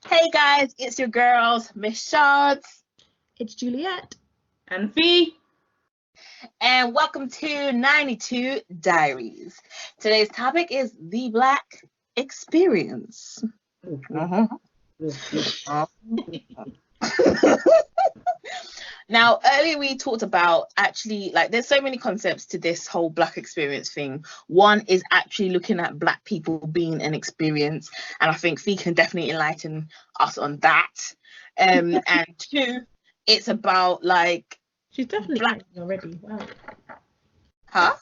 Hey guys, it's your girls, Miss Chardz. It's Juliet. And Fee. And welcome to 92 Diaries. Today's topic is the Black experience. Now, earlier we talked about there's so many concepts to this whole Black experience thing. One is actually looking at Black people being an experience, and I think Fee can definitely enlighten us on that. And two, it's about she's definitely Black already. Wow. Huh?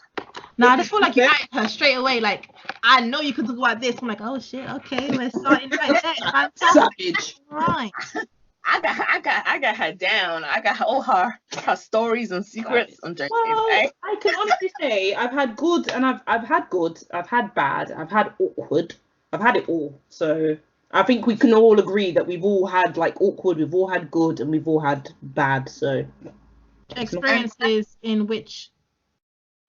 No, I just feel like you added her straight away. Like, I know you could talk about this. I'm like, oh shit, okay, we're starting right there. Savage. Right. I got her down. I got all her stories and secrets. I'm joking. Well, I can honestly say I've had good and I've had good, I've had bad, I've had awkward, I've had it all. So I think we can all agree that we've all had awkward, we've all had good, and we've all had bad. So experiences in which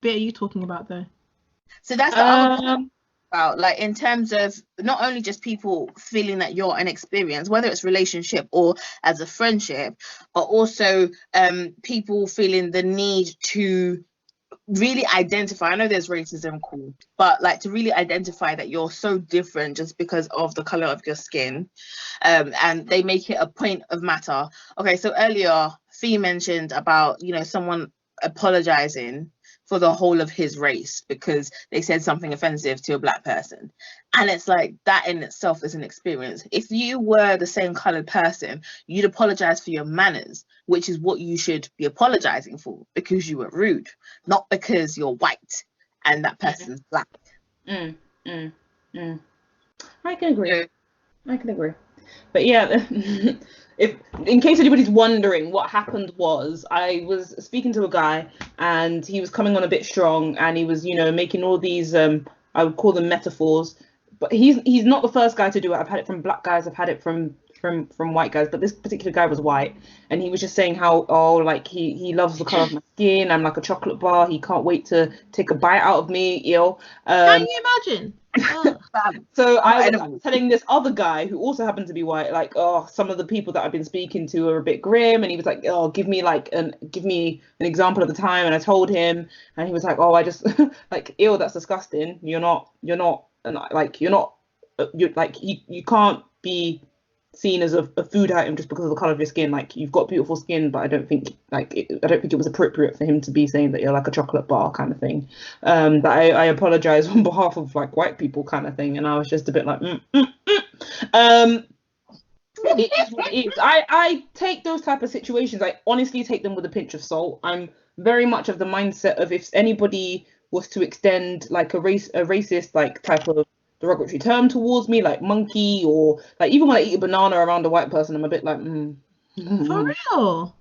bit are you talking about though? So that's the other part about, in terms of not only just people feeling that you're an experience, whether it's relationship or as a friendship, but also people feeling the need to really identify. I know there's racism, cool, but to really identify that you're so different just because of the color of your skin, and they make it a point of matter. Okay, so earlier Fee mentioned about someone apologizing for the whole of his race because they said something offensive to a Black person, and it's like that in itself is an experience. If you were the same colored person, you'd apologize for your manners, which is what you should be apologizing for, because you were rude, not because you're white and that person's Black. I can agree. But yeah, if in case anybody's wondering, what happened was I was speaking to a guy and he was coming on a bit strong, and he was making all these I would call them metaphors, but he's not the first guy to do it. I've had it from Black guys, I've had it from white guys, but this particular guy was white, and he was just saying how he loves the color of my skin, I'm like a chocolate bar, he can't wait to take a bite out of me. Can you imagine? So I was telling this other guy who also happened to be white, some of the people that I've been speaking to are a bit grim, and he was like, oh, give me an example of the time, and I told him, and he was like, oh, I just ew, that's disgusting. You can't be seen as a food item just because of the color of your skin. You've got beautiful skin, but I don't think it was appropriate for him to be saying that you're like a chocolate bar kind of thing. That I apologize on behalf of white people kind of thing, and I was just a bit like It is what it is. I take those type of situations, I honestly take them with a pinch of salt. I'm very much of the mindset of, if anybody was to extend a racist type of derogatory term towards me, like monkey, or even when I eat a banana around a white person, I'm a bit like For real?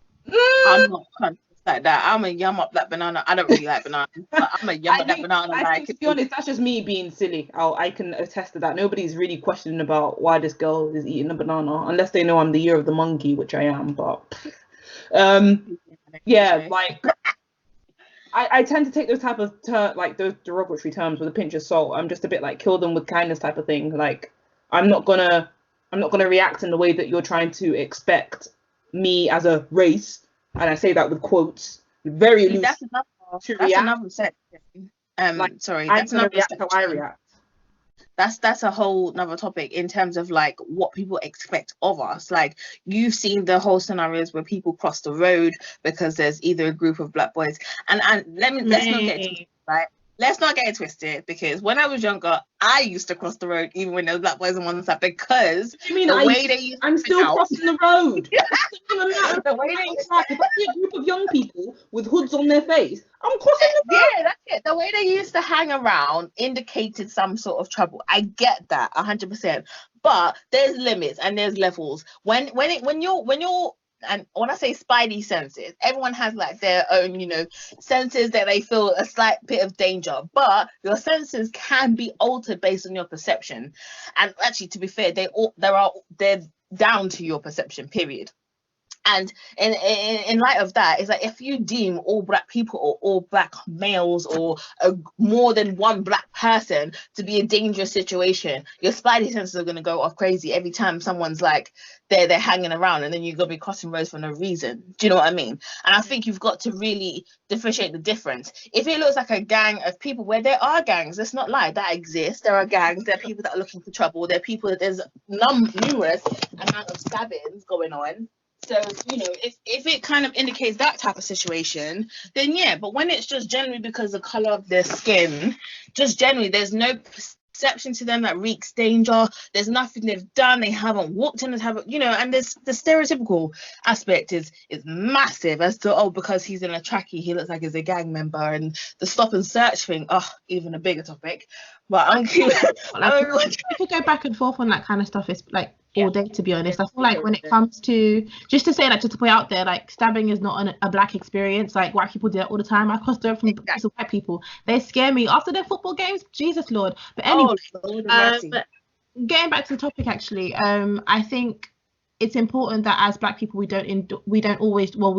I'm not conscious like that. I'm gonna yum up that banana. I don't really like bananas, but I'm gonna yum up that banana. I think, to be honest, that's just me being silly. I can attest to that. Nobody's really questioning about why this girl is eating a banana, unless they know I'm the year of the monkey, which I am. But I tend to take those type of those derogatory terms with a pinch of salt. I'm just a bit kill them with kindness type of thing. I'm not gonna react in the way that you're trying to expect me as a race, and I say that with quotes, very loose. That's another section. Sorry, that's another react how I react. That's a whole nother topic in terms of what people expect of us. You've seen the whole scenarios where people cross the road because there's either a group of Black boys, and let's not get twisted, right? Let's not get it twisted, because when I was younger, I used to cross the road even when there was Black boys on one side, because I'm still crossing the road. The way they used to, if I see a group of young people with hoods on their face, I'm crossing the road. Yeah, that's it. The way they used to hang around indicated some sort of trouble. I get that 100%, but there's limits and there's levels. When you're and when I say spidey senses, everyone has their own, senses that they feel a slight bit of danger, but your senses can be altered based on your perception. And actually, to be fair, they're down to your perception, period. And in light of that, it's like if you deem all black people or all black males or more than one black person to be a dangerous situation, your spidey senses are going to go off crazy every time someone's like they're hanging around, and then you're going to be crossing roads for no reason. Do you know what I mean? And I think you've got to really differentiate the difference. If it looks like a gang of people, where there are gangs, let's not lie, that exists. There are gangs, there are people that are looking for trouble, there are people that there's numerous amount of stabbings going on. So, you know, if it kind of indicates that type of situation, then yeah. But when it's just generally because of the color of their skin, just generally, there's no perception to them that reeks danger. There's nothing they've done. They haven't walked in and haven't, you know. And there's the stereotypical aspect is massive as to because he's in a trackie, he looks like he's a gang member, and the stop and search thing. Even a bigger topic. But I'm curious. We could go back and forth on that kind of stuff. It's like all day, to be honest. I feel like when it comes to, just to put out there, like stabbing is not a black experience. Like white people do it all the time. I cross over from white people. They scare me after their football games. Jesus Lord. But anyway, but getting back to the topic, actually, I think it's important that as black people we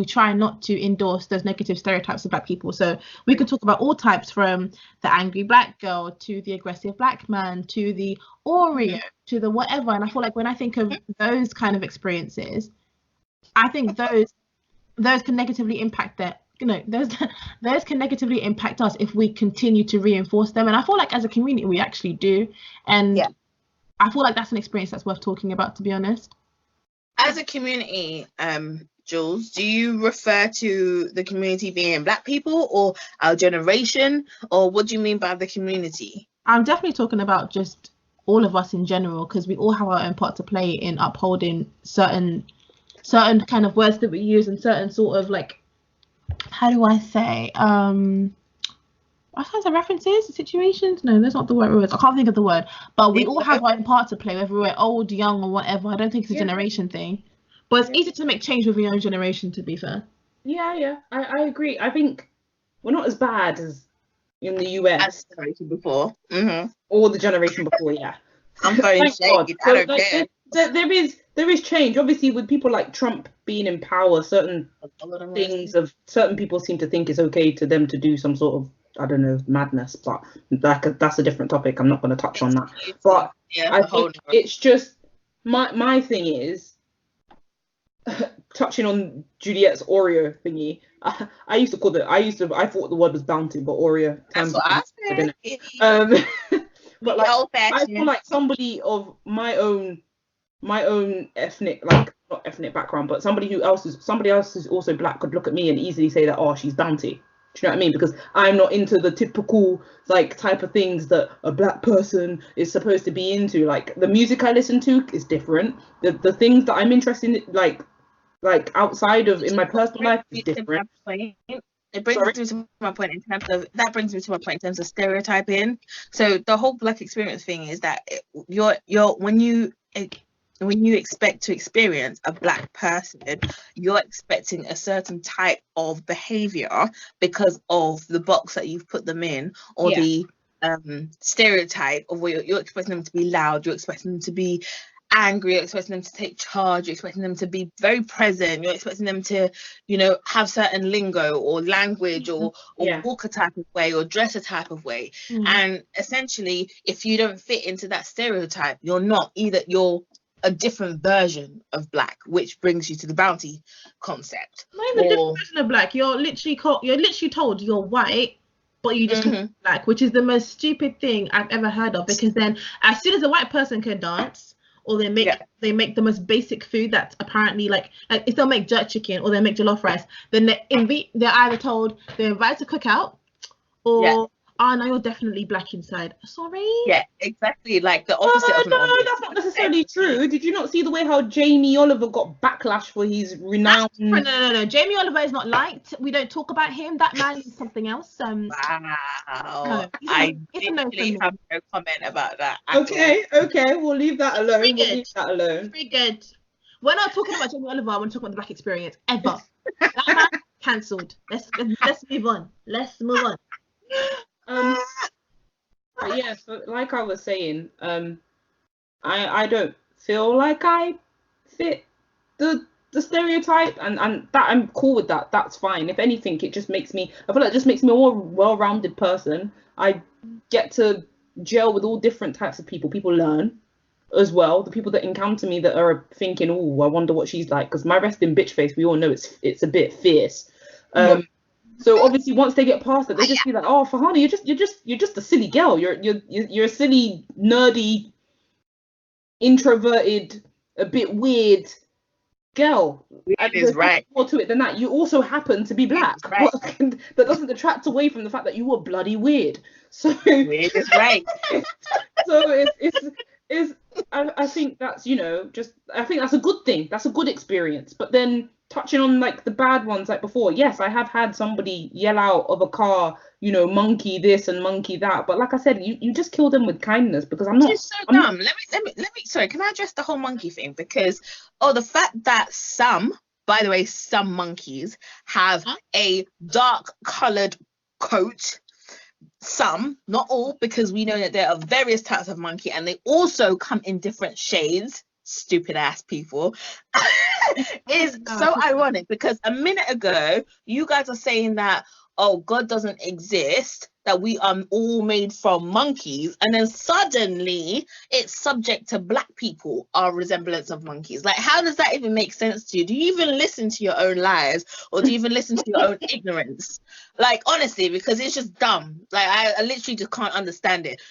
try not to endorse those negative stereotypes of black people. So we could talk about all types, from the angry black girl to the aggressive black man to the Oreo to the whatever. And I feel like when I think of those kind of experiences, I think those can negatively impact those can negatively impact us if we continue to reinforce them. And I feel like as a community we actually do, and I feel like that's an experience that's worth talking about, to be honest. As a community, Jules, do you refer to the community being black people or our generation, or what do you mean by the community? I'm definitely talking about just all of us in general, because we all have our own part to play in upholding certain kind of words that we use, and certain sort of, like, how do I say, what kinds of references, situations? No, that's not the word. I can't think of the word. But we all have our own part to play, whether we're old, young, or whatever. I don't think it's a generation thing. But it's easy to make change with your own generation, to be fair. Yeah, I agree. I think we're not as bad as in the US. As the generation before. Or the generation before, yeah. I'm very shady. I don't care. There is change. Obviously, with people like Trump being in power, certain things of certain people seem to think it's okay to them to do some sort of, I don't know, madness, but that's a different topic. I'm not going to touch on that. But I think it's just my thing is touching on Juliet's Oreo thingy. I thought the word was bounty, but Oreo. That's what I said. But like, I feel like somebody of my own ethnic, like not ethnic background, but somebody else who's also black could look at me and easily say that, oh, she's bounty. Do you know what I mean? Because I'm not into the typical like type of things that a black person is supposed to be into. Like the music I listen to is different. The things that I'm interested in, like outside of in my personal life, is different. It brings me to my point in terms of stereotyping. So the whole black experience thing is that when you expect to experience a black person, you're expecting a certain type of behavior because of the box that you've put them in, or the stereotype of where you're expecting them to be loud, you're expecting them to be angry, you're expecting them to take charge, you're expecting them to be very present, you're expecting them to, you know, have certain lingo or language or walk a type of way or dress a type of way. And essentially, if you don't fit into that stereotype, you're a different version of black, which brings you to the bounty concept. Not even a different version of black. You're literally told you're white, but you just look black, which is the most stupid thing I've ever heard of. Because then, as soon as a white person can dance, or they make the most basic food that's apparently like if they'll make jerk chicken or they make jollof rice, then they're either told they're invited to cook out, or now you're definitely black inside. Sorry. Yeah, exactly. Like the opposite of no, that's not necessarily true. Did you not see the way how Jamie Oliver got backlash for his renowned? No. Jamie Oliver is not liked. We don't talk about him. That man is something else. Wow. No, I literally have no comment about that. Okay. We'll leave that alone. Very good. We're not talking about Jamie Oliver. We're talking about the black experience ever. That man cancelled. Let's move on. But yeah, so like I was saying, I don't feel like I fit the the stereotype, and that I'm cool with that. That's fine. If anything, I feel like it just makes me a more well-rounded person. I get to gel with all different types of people. People learn as well. The people that encounter me that are thinking, oh, I wonder what she's like, because my resting bitch face, we all know it's a bit fierce. So obviously once they get past it, they just be like, oh, Farhana, you're just a silly girl. You're a silly, nerdy, introverted, a bit weird girl. Weird is right. More to it than that. You also happen to be black. Right. That doesn't detract away from the fact that you were bloody weird. So weird is right. So I think that's, I think that's a good thing. That's a good experience. But then touching on like the bad ones, like before, yes, I have had somebody yell out of a car, monkey this and monkey that. But like I said, you just kill them with kindness, because I'm not. It's so dumb. Let me. Sorry, can I address the whole monkey thing? Because the fact that by the way, some monkeys have a dark coloured coat. Some, not all, because we know that there are various types of monkey, and they also come in different shades. Stupid ass people. Is so ironic, because a minute ago you guys are saying that God doesn't exist, that we are all made from monkeys, and then suddenly it's subject to black people, our resemblance of monkeys. Like, how does that even make sense to you? Do you even listen to your own lies, or do you even listen to your own ignorance? Like, honestly, because it's just dumb. Like, I literally just can't understand it.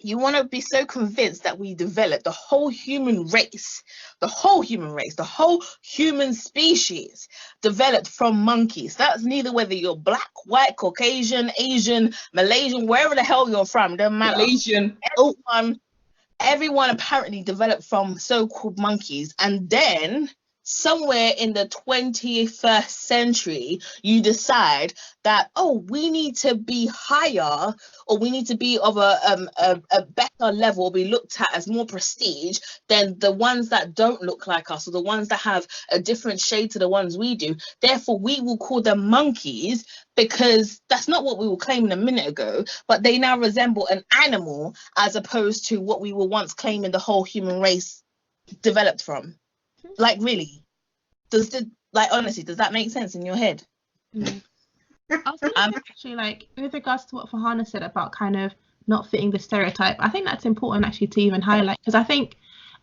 You want to be so convinced that we developed the whole human human species developed from monkeys. That's neither whether you're black, white, Caucasian, Asian, Malaysian, wherever the hell you're from, doesn't matter. Malaysian. Everyone apparently developed from so-called monkeys, and then somewhere in the 21st century, you decide that, we need to be higher, or we need to be of a better level, be looked at as more prestige than the ones that don't look like us, or the ones that have a different shade to the ones we do. Therefore, we will call them monkeys, because that's not what we were claiming a minute ago, but they now resemble an animal as opposed to what we were once claiming the whole human race developed from. Like, really? Honestly, does that make sense in your head? I was thinking actually, like, with regards to what Farhana said about kind of not fitting the stereotype, I think that's important actually to even highlight, because I think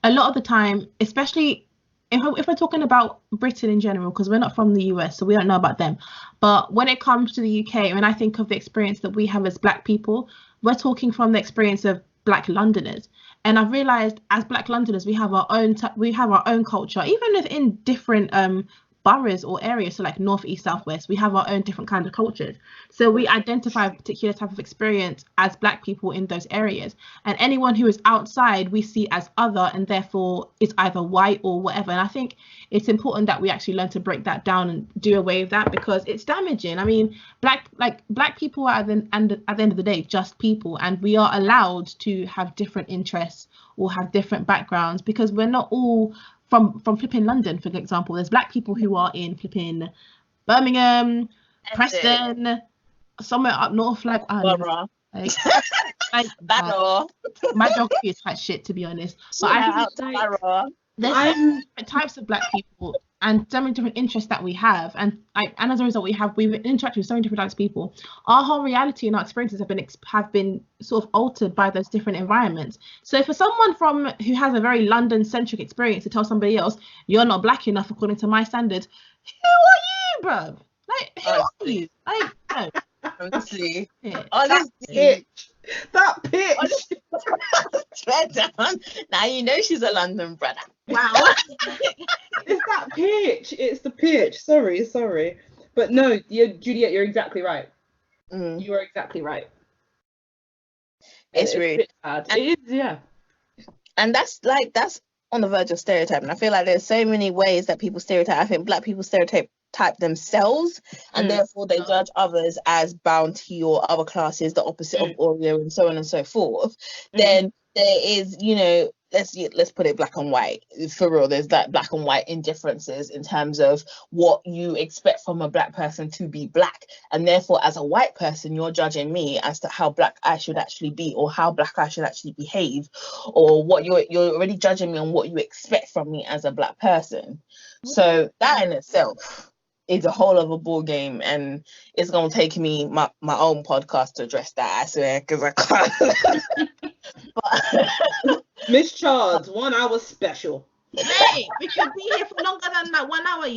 a lot of the time, especially if we're talking about Britain in general, because we're not from the US, so we don't know about them, but when it comes to the UK, when I think of the experience that we have as black people, we're talking from the experience of black Londoners. And I've realized as black Londoners, we have our own culture, even within different boroughs or areas. So like north, east, southwest, we have our own different kinds of cultures. So we identify a particular type of experience as black people in those areas. And anyone who is outside, we see as other, and therefore is either white or whatever. And I think it's important that we actually learn to break that down and do away with that, because it's damaging. I mean, black people are at the end of the day just people, and we are allowed to have different interests or have different backgrounds, because we're not all from flipping London, for example. There's black people who are in flipping Birmingham, Preston, somewhere up north, like my geography is quite shit, to be honest. But I think there's so many different types of black people and so many different interests that we have, and as a result, we've interacted with so many different types of people. Our whole reality and our experiences have been sort of altered by those different environments. So for someone who has a very London-centric experience to tell somebody else you're not black enough according to my standards, who are you, bruv? Like, who are you? Like, no. Honestly, that pitch. Now you know she's a London brother. Wow. It's that pitch. It's the pitch. Sorry. But no, Juliet, you're exactly right. You are exactly right. It's rude. It is, yeah. And that's on the verge of stereotyping. I feel like there's so many ways that people stereotype. I think black people stereotype themselves, and therefore they judge others as bounty or other classes, the opposite of Oreo, and so on and so forth. Then there is, let's put it black and white. For real, there's that black and white indifferences in terms of what you expect from a black person to be black. And therefore, as a white person, you're judging me as to how black I should actually be, or how black I should actually behave, or what you're already judging me on what you expect from me as a black person. So that in itself is a whole other ball game, and it's gonna take me my own podcast to address that, I swear, because I can't. But Miss Chardz, 1 hour special. Hey, we could be here for longer than that 1 hour,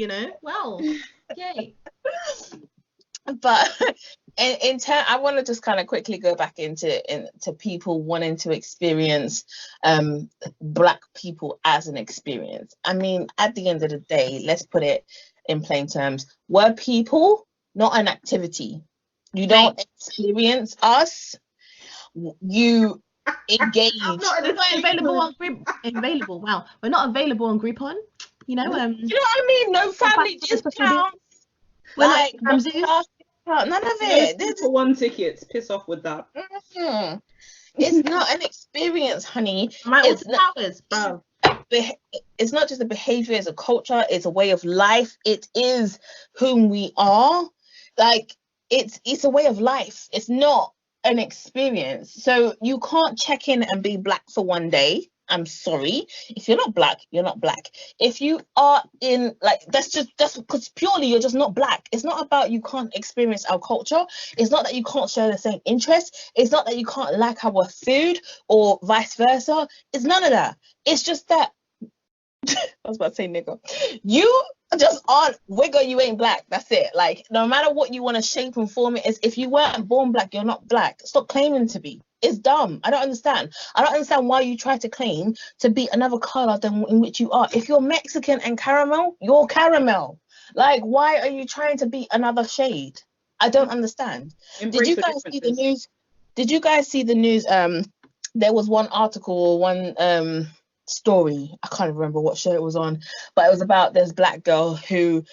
Well, yay. But in turn, I want to just kind of quickly go back into people wanting to experience black people as an experience. I mean, at the end of the day, let's put it in plain terms, we're people, not an activity. You don't experience us, you engage. We're not available on group. Wow, we're not available on Groupon. You know what I mean? No family discounts. We're like, none of it. There's for 1 ticket. Piss off with that. Mm-hmm. It's not an experience, honey. It's not just a behavior, it's a culture, it's a way of life, it is whom we are. Like, it's a way of life, it's not an experience. So you can't check in and be black for 1 day. I'm sorry, if you're not black, you're not black. If you are in, like, that's because purely you're just not black. It's not about you can't experience our culture. It's not that you can't share the same interests. It's not that you can't like our food or vice versa. It's none of that. It's just that I was about to say nigga, you just aren't wigger, you ain't black. That's it. Like, no matter what you want to shape and form it is, if you weren't born black, you're not black. Stop claiming to be. It's dumb. I don't understand why you try to claim to be another color than in which you are. If you're Mexican and caramel, you're caramel. Like, why are you trying to be another shade? I don't understand. Did you guys see the news? There was one article or one story, I can't remember what show it was on, but it was about this black girl who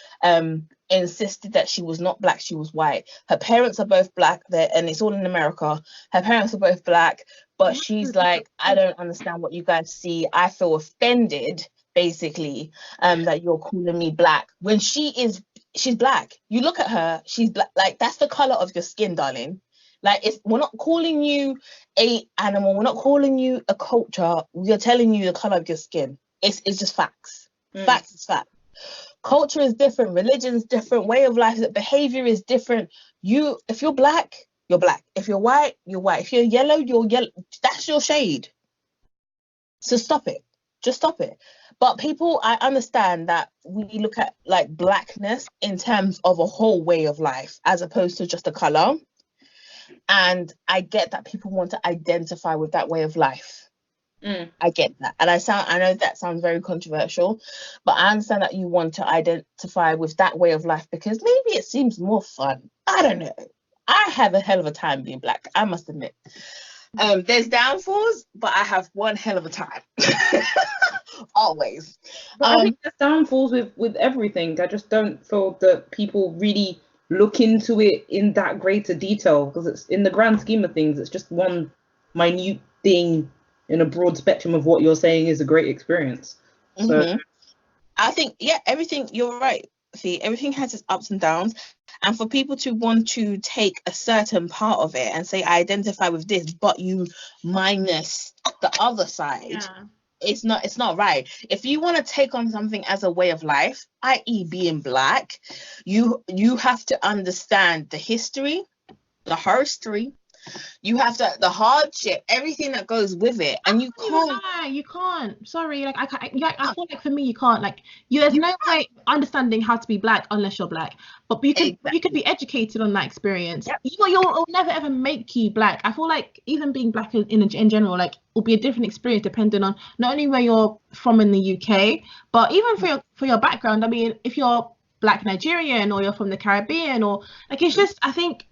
insisted that she was not black, she was white. Her parents are both black there, and it's all in America. Her parents are both black, but she's like, I don't understand what you guys see. I feel offended, basically, that you're calling me black when she's black. You look at her, she's black. Like, that's the color of your skin, darling. Like, we're not calling you a animal, we're not calling you a culture, we're telling you the color of your skin. It's just facts. Facts is fact. Culture is different, religion is different, way of life, behavior is different. If you're black, you're black. If you're white, you're white. If you're yellow, you're yellow. That's your shade. So stop it. Just stop it. But people, I understand that we look at, like, blackness in terms of a whole way of life as opposed to just a color. And I get that people want to identify with that way of life. I get that. And I know that sounds very controversial, but I understand that you want to identify with that way of life because maybe it seems more fun. I don't know. I have a hell of a time being black, I must admit. There's downfalls, but I have one hell of a time. Always. But I think there's downfalls with everything. I just don't feel that people really look into it in that greater detail, because it's, in the grand scheme of things, it's just one minute thing in a broad spectrum of what you're saying is a great experience. So I think, everything, you're right. See, everything has its ups and downs, and for people to want to take a certain part of it and say, I identify with this, but you minus the other side, it's not right. If you want to take on something as a way of life, i.e. being black, you have to understand the history, the herstory, you have to, the hardship, everything that goes with it, and you can't. Sorry, like, I feel like for me, you can't. Like, there's no way understanding how to be black unless you're black. But you could be educated on that experience. You'll never ever make you black. I feel like even being black in general, like, will be a different experience depending on not only where you're from in the UK, but even for your background. I mean, if you're black Nigerian or you're from the Caribbean, or like, it's just, I think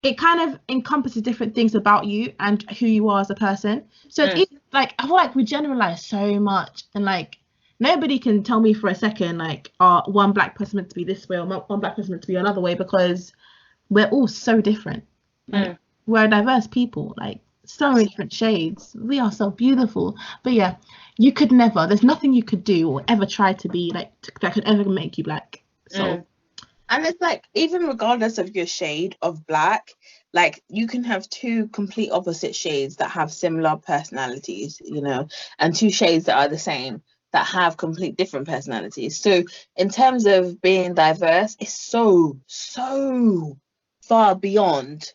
it kind of encompasses different things about you and who you are as a person. So it's like, I feel like we generalize so much, and like, nobody can tell me for a second, like, one black person meant to be this way or one black person meant to be another way, because we're all so different. Like, we're a diverse people. Like, so many different shades. We are so beautiful. But yeah, you could never. There's nothing you could do or ever try to be like that could ever make you black. So. And it's like, even regardless of your shade of black, like you can have two complete opposite shades that have similar personalities, you know, and two shades that are the same that have complete different personalities. So in terms of being diverse, it's so far beyond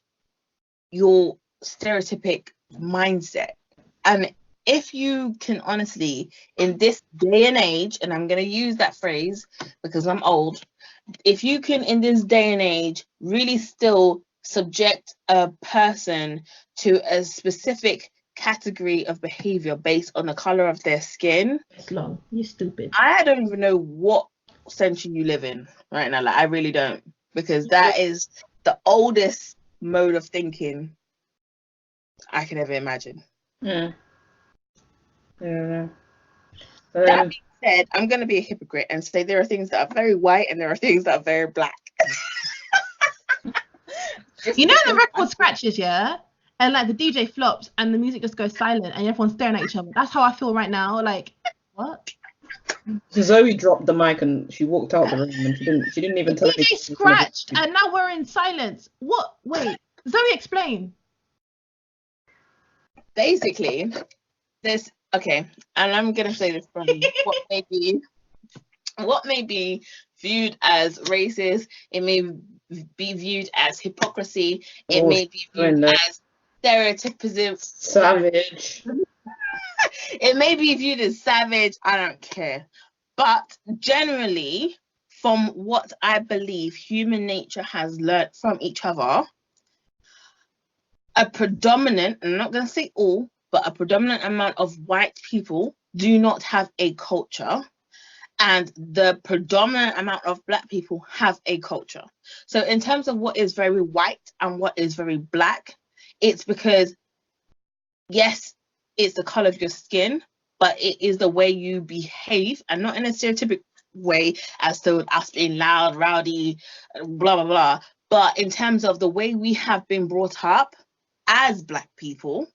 your stereotypic mindset. And if you can honestly, in this day and age, and I'm going to use that phrase because I'm old, if you can in this day and age really still subject a person to a specific category of behavior based on the color of their skin, It's long. You stupid. I don't even know what century you live in right now. Like, I really don't, because that is the oldest mode of thinking I can ever imagine. Yeah. That being said, I'm going to be a hypocrite and say there are things that are very white and there are things that are very black. You know, the record scratches, yeah? And like the DJ flops and the music just goes silent and everyone's staring at each other. That's how I feel right now. Like, what? Zoe dropped the mic and she walked out the room and she didn't even tell me. DJ scratched and now we're in silence. What? Wait, Zoe, explain. Basically, there's okay, and I'm gonna say this from what may be viewed as racist, it may be viewed as hypocrisy, it may be viewed as stereotypism, savage. It may be viewed as savage, I don't care. But generally, from what I believe human nature has learnt from each other, a predominant, I'm not going to say all, but a predominant amount of white people do not have a culture, and the predominant amount of black people have a culture. So in terms of what is very white and what is very black, it's because, yes, it's the color of your skin, but it is the way you behave, and not in a stereotypic way as to us being loud, rowdy, blah, blah, blah. But in terms of the way we have been brought up as black people,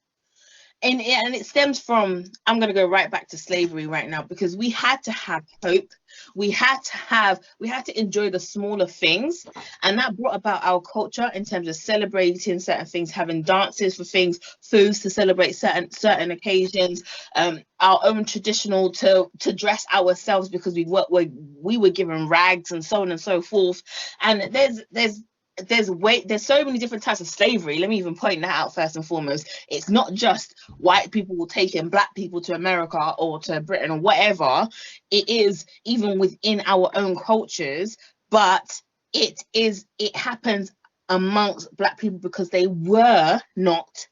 and it stems from, I'm going to go right back to slavery right now, because we had to have hope. We had to enjoy the smaller things, and that brought about our culture in terms of celebrating certain things, having dances for things, foods to celebrate certain occasions, our own traditional to dress ourselves because we were given rags and so on and so forth. And there's so many different types of slavery. Let me even point that out first and foremost. It's not just white people taking black people to America or to Britain or whatever. It is even within our own cultures, but it happens amongst black people because they were not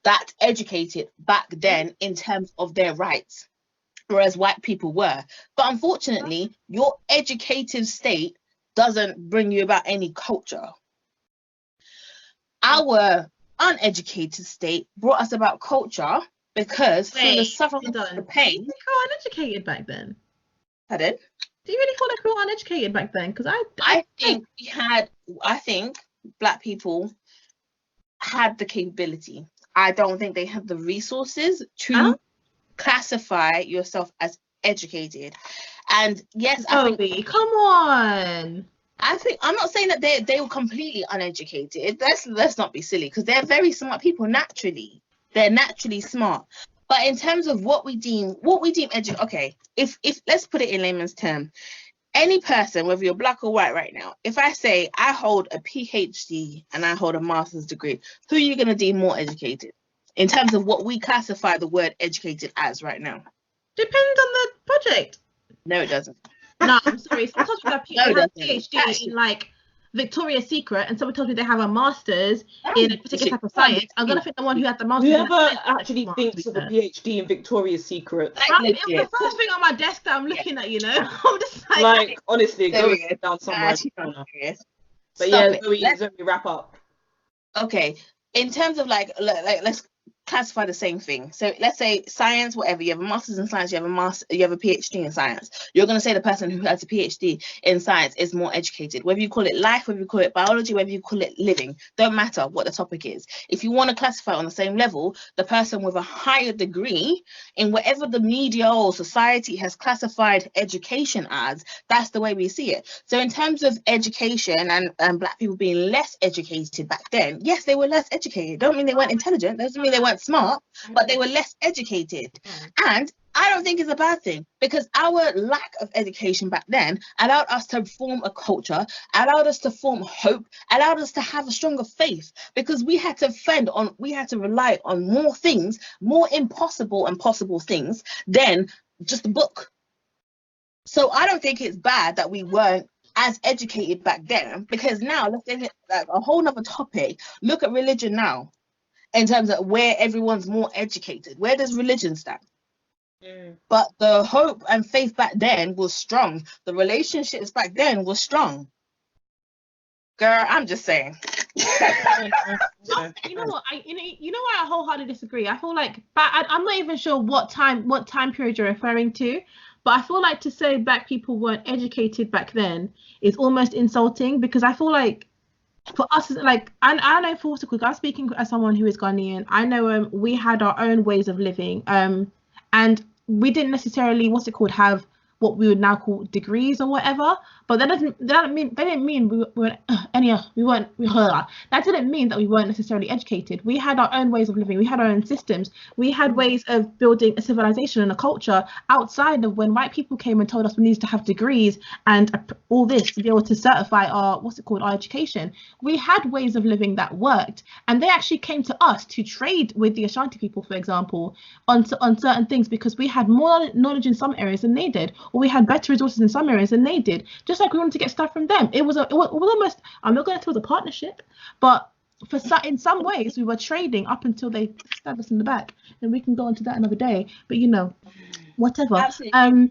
that educated back then in terms of their rights, whereas white people were. But unfortunately, your educated state doesn't bring you about any culture. Our uneducated state brought us about culture because through the suffering, the pain. Did you feel uneducated back then? Pardon? Do you really feel like we were uneducated back then? Because I think black people had the capability. I don't think they had the resources to classify yourself as educated. And yes, come on. I'm not saying that they were completely uneducated. Let's not be silly, because they're very smart people naturally. They're naturally smart. But in terms of what we deem okay, if let's put it in layman's term, any person, whether you're black or white right now, if I say I hold a PhD and I hold a master's degree, who are you going to deem more educated in terms of what we classify the word educated as right now? Depends on the project. No, it doesn't. No, I'm sorry. Someone tells me that have a PhD in like Victoria's Secret, and someone tells me they have a master's in a particular type of science. I'm gonna think the one who had the master's. Whoever actually thinks of a PhD in Victoria's Secret. It's the first thing on my desk that I'm looking at. You know, I'm just like honestly, go sit down somewhere. But yeah, Zoe, wrap up. Okay, in terms of like let's classify the same thing. So let's say science, whatever, you have a master's in science, you have a PhD in science. You're going to say the person who has a PhD in science is more educated. Whether you call it life, whether you call it biology, whether you call it living, don't matter what the topic is. If you want to classify on the same level, the person with a higher degree in whatever the media or society has classified education as, that's the way we see it. So in terms of education and black people being less educated back then, yes, they were less educated. Don't mean they weren't intelligent, doesn't mean they weren't smart, but they were less educated. And I don't think it's a bad thing, because our lack of education back then allowed us to form a culture, allowed us to form hope, allowed us to have a stronger faith, because we had to rely on more things, more impossible and possible things than just a book. So I don't think it's bad that we weren't as educated back then, because now let's take it like a whole nother topic. Look at religion now, in terms of where everyone's more educated. Where does religion stand? But the hope and faith back then was strong. The relationships back then was strong. Girl, I'm just saying. You know what? I wholeheartedly disagree. I feel like I'm not even sure what time period you're referring to, but I feel like to say black people weren't educated back then is almost insulting, because I feel like for us, like, I know for quick, I'm speaking as someone who is Ghanaian. I know we had our own ways of living, and we didn't necessarily have what we would now call degrees or whatever, but that didn't mean we weren't that didn't mean that we weren't necessarily educated. We had our own ways of living, we had our own systems, we had ways of building a civilization and a culture outside of when white people came and told us we needed to have degrees and all this to be able to certify our education. We had ways of living that worked, and they actually came to us to trade with the Ashanti people, for example, on certain things, because we had more knowledge in some areas than they did, or we had better resources in some areas than they did, just like we wanted to get stuff from them. It was almost, I'm not going to say it was a partnership, but in some ways we were trading up until they stabbed us in the back, and we can go into that another day, but whatever. Absolutely. I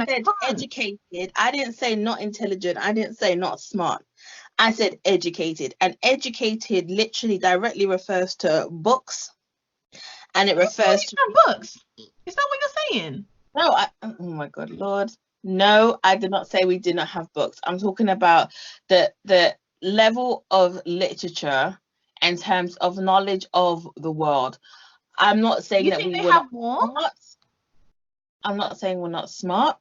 said educated. I didn't say not intelligent. I didn't say not smart. I said educated, and educated literally directly refers to books, and it refers to books. Is that what you're saying? No, oh my God, Lord. No, I did not say we did not have books. I'm talking about the level of literature in terms of knowledge of the world. I'm not saying that we were not smart. I'm not saying we're not smart.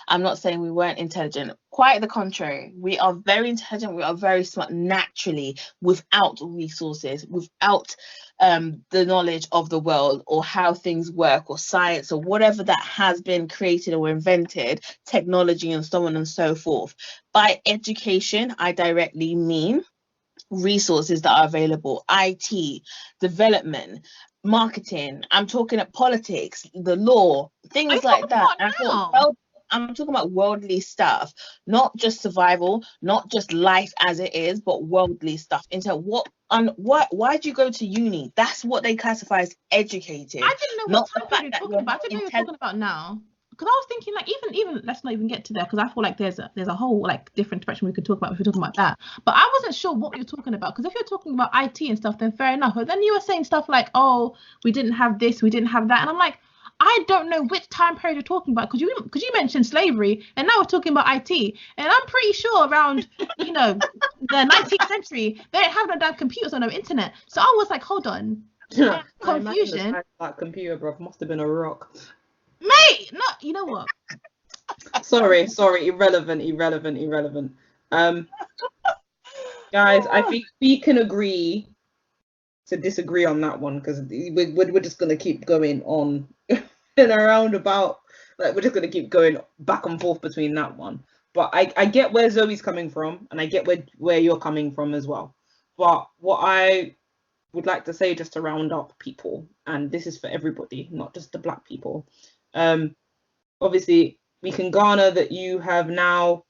I'm not saying we weren't intelligent. Quite the contrary. We are very intelligent. We are very smart naturally, without resources, without the knowledge of the world or how things work or science or whatever that has been created or invented, technology and so on and so forth. By education, I directly mean resources that are available, IT, development, marketing. I'm talking at politics, the law, things like that. I'm talking about worldly stuff, not just survival, not just life as it is, but worldly stuff. Into why do you go to uni? That's what they classify as educated. I didn't know what time period you're talking about. I didn't know what you're talking about now. Because I was thinking, like, even let's not even get to there, because I feel like there's a whole like different direction we could talk about if we're talking about that. But I wasn't sure what you're talking about, because if you're talking about IT and stuff, then fair enough. But then you were saying stuff like, oh, we didn't have this, we didn't have that, and I'm like, I don't know which time period you're talking about, because you mentioned slavery, and now we're talking about IT, and I'm pretty sure around the 19th century they didn't have no damn computers or no internet. So I was like, hold on, confusion. That computer, bro, must have been a rock. Mate, not, you know what? Sorry, irrelevant. Guys, I think we can agree to disagree on that one, because we're just gonna keep going on and around about, like, we're just gonna keep going back and forth between that one. But I get where Zoe's coming from, and I get where you're coming from as well. But what I would like to say, just to round up people, and this is for everybody, not just the black people. Obviously, we can garner that you have now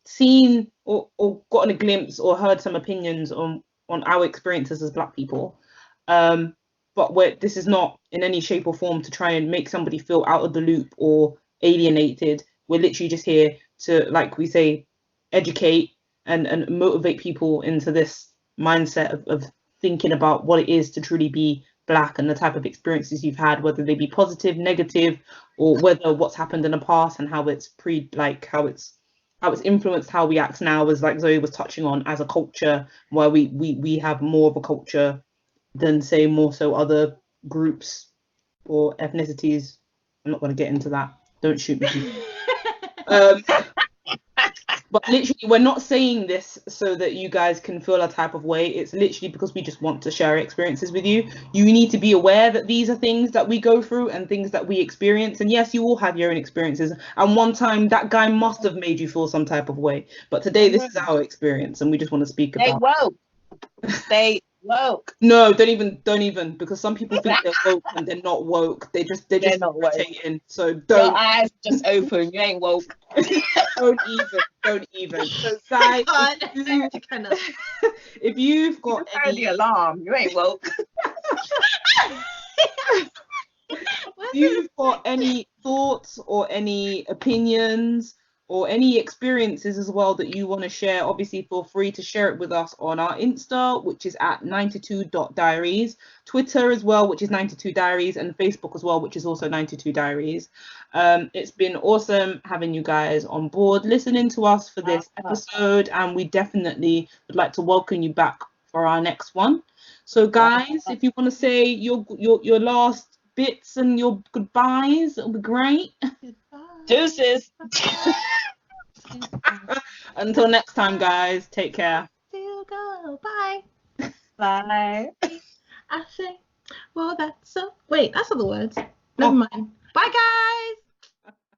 seen or gotten a glimpse or heard some opinions on our experiences as black people, but this is not in any shape or form to try and make somebody feel out of the loop or alienated. We're literally just here to, like we say, educate and motivate people into this mindset of thinking about what it is to truly be Black and the type of experiences you've had, whether they be positive, negative, or whether what's happened in the past and how it's how it's influenced how we act now, as like Zoe was touching on, as a culture, where we have more of a culture than, say, more so other groups or ethnicities. I'm not going to get into that. Don't shoot me. But literally, we're not saying this so that you guys can feel a type of way. It's literally because we just want to share experiences with you. You need to be aware that these are things that we go through and things that we experience. And yes, you all have your own experiences. And one time that guy must have made you feel some type of way. But today, this is our experience, and we just want to speak about it. Stay woke. No, don't even, because some people think they're woke and they're not woke. They're just not woke. irritating. So Your don't. eyes just open. You ain't woke. don't even. So guys, if you've got the alarm, you ain't woke. If you've got any thoughts or any opinions or any experiences as well that you want to share, obviously feel free to share it with us on our Insta, which is at 92.diaries, Twitter as well, which is 92diaries, and Facebook as well, which is also 92diaries. It's been awesome having you guys on board, listening to us for this episode, and we definitely would like to welcome you back for our next one. So guys, if you want to say your last bits and your goodbyes, it'll be great. Deuces. Until next time, guys, take care. Bye. Bye. I say, well, that's so. Wait, that's not the words. Never mind. Bye, guys.